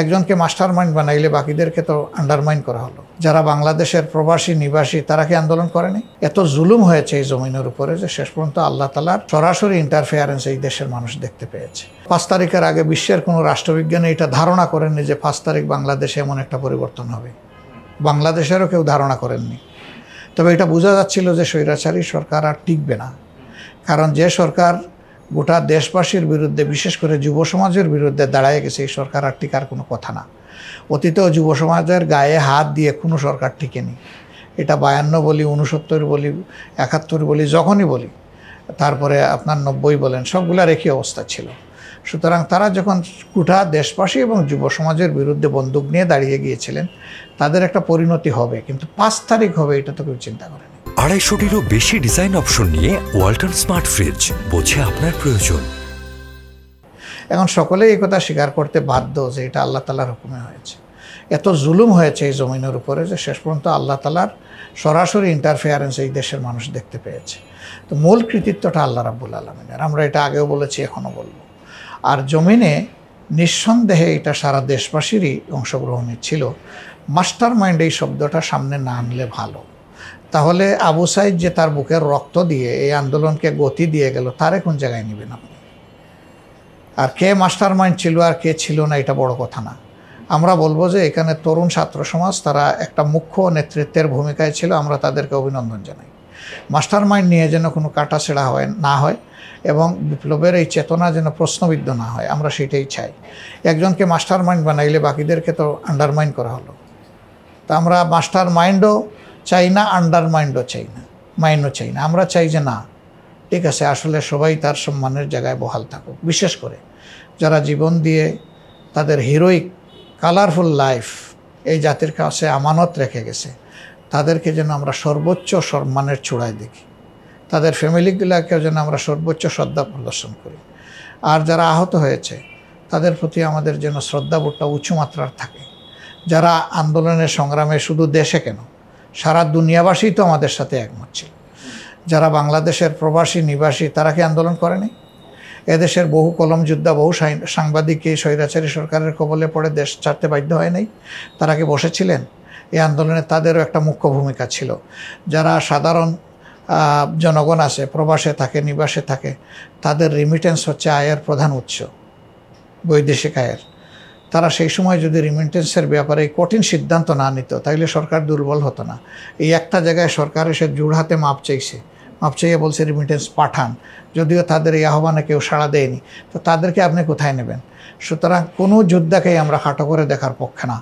একজনকে master mind বানাইলে বাকিদেরকে তো আন্ডারমাইন করা হলো। যারা বাংলাদেশের প্রবাসী নিবাসী তারা কি আন্দোলন করেনি? এত জুলুম হয়েছে এই জমিনের উপরে যে শেষ পর্যন্ত আল্লাহ তাআলার সরাসরি ইন্টারফেয়ারেন্স এই দেশের মানুষ দেখতে পেয়েছে। 5 তারিখের আগে বিশ্বের কোনো রাষ্ট্রবিজ্ঞানী এটা ধারণা করেননি যে 5 তারিখ বাংলাদেশে এমন একটা পরিবর্তন হবে। বাংলাদেশেরও কেউ ধারণা করেননি। তবে এটা বোঝা যাচ্ছিল যে স্বৈরাচারী সরকার আর টিকবে না। কারণ যে সরকার গোটা দেশবাসীর বিরুদ্ধে, বিশেষ করে যুব সমাজের বিরুদ্ধে দাঁড়ায় গেছে, এই সরকার আর টিকার কোনো কথা না। অতীতেও যুব সমাজের গায়ে হাত দিয়ে কোনো সরকার টিকেনি। এটা 52 বলি, 69 বলি, 71 বলি, যখনই বলি, তারপরে আপনার 90 বলেন, সবগুলার একই অবস্থা ছিল। সুতরাং তারা যখন গোটা দেশবাসী এবং যুব সমাজের বিরুদ্ধে বন্দুক নিয়ে দাঁড়িয়ে গিয়েছিলেন, তাদের একটা পরিণতি হবে, কিন্তু 5 তারিখ হবে এটা তো কেউ চিন্তা করেনি। 250-টিরও বেশি ডিজাইন অপশন নিয়ে ওয়ালটন স্মার্ট ফ্রিজ, বোঝে আপনার প্রয়োজন। এখন সকলেই এই কথা স্বীকার করতে বাধ্য যে এটা আল্লাহ তাআলার হুকুমে হয়েছে। এত জুলুম হয়েছে এই জমিনের উপরে যে শেষ পর্যন্ত আল্লাহ তাআলার সরাসরি ইন্টারফেয়ারেন্স এই দেশের মানুষ দেখতে পেয়েছে। তো মূল কৃতিত্বটা আল্লাহ রাব্বুল আলামিনের, আমরা এটা আগেও বলেছি, এখনও বলবো। আর জমিনে নিঃসন্দেহে এটা সারা দেশবাসীরই অংশগ্রহণের ছিল। মাস্টার মাইন্ড এই শব্দটা সামনে না আনলে ভালো। তাহলে আবু সাইদ যে তার বুকের রক্ত দিয়ে এই আন্দোলনকে গতি দিয়ে গেল, তারে কোন জায়গায় নেবেন আপনি? আর কে মাস্টার মাইন্ড ছিল আর কে ছিল না এটা বড় কথা না। আমরা বলবো যে এখানে তরুণ ছাত্র সমাজ তারা একটা মুখ্য নেতৃত্বের ভূমিকায় ছিল, আমরা তাদেরকে অভিনন্দন জানাই। মাস্টার মাইন্ড নিয়ে যেন কোনো কাটাছেড়া না হয় এবং বিপ্লবের এই চেতনা যেন প্রশ্নবিদ্ধ না হয়, আমরা সেটাই চাই। একজনকে মাস্টার মাইন্ড বানাইলে বাকিদেরকে তো আন্ডারমাইন করা হলো। তা আমরা মাস্টার মাইন্ডও চাই না, আন্ডারমাইন্ডও চাই না, মাইন্ডও চাই না। আমরা চাই যে না, ঠিক আছে, আসলে সবাই তার সম্মানের জায়গায় বহাল থাকুক। বিশেষ করে যারা জীবন দিয়ে তাদের হিরোইক কালারফুল লাইফ এই জাতির কাছে আমানত রেখে গেছে, তাদেরকে যেন আমরা সর্বোচ্চ সম্মানের চূড়ায় দেখি। তাদের ফ্যামিলিগুলোকেও যেন আমরা সর্বোচ্চ শ্রদ্ধা প্রদর্শন করি। আর যারা আহত হয়েছে তাদের প্রতি আমাদের যেন শ্রদ্ধাবোধটা উঁচু মাত্রার থাকে। যারা আন্দোলনের সংগ্রামে শুধু দেশে কেন, সারা দুনিয়াবাসী তো আমাদের সাথে একমত ছিল। যারা বাংলাদেশের প্রবাসী নিবাসী তারা কি আন্দোলন করেনি? এদেশের বহু কলম যোদ্ধা, বহু সাংবাদিক এই স্বৈরাচারী সরকারের কবলে পড়ে দেশ ছাড়তে বাধ্য হয় নাই? তারা কি বসেছিলেন? এই আন্দোলনে তাদেরও একটা মুখ্য ভূমিকা ছিল। যারা সাধারণ জনগণ আছে, প্রবাসে থাকে, নিবাসে থাকে, তাদের রিমিটেন্স হচ্ছে আয়ের প্রধান উৎস, বৈদেশিক আয়ের। তারা সেই সময় যদি রিমিটেন্সের ব্যাপারে কঠিন সিদ্ধান্ত না নিত, তাইলে সরকার দুর্বল হতো না। এই একটা জায়গায় সরকার এসে জোড়হাতে মাপ চাইছে, মাপ চাইয়ে বলছে রিমিটেন্স পাঠান, যদিও তাদের এই আহ্বানে কেউ সাড়া দেয়নি। তো তাদেরকে আপনি কোথায় নেবেন? সুতরাং কোনো যোদ্ধাকেই আমরা খাটো করে দেখার পক্ষে না।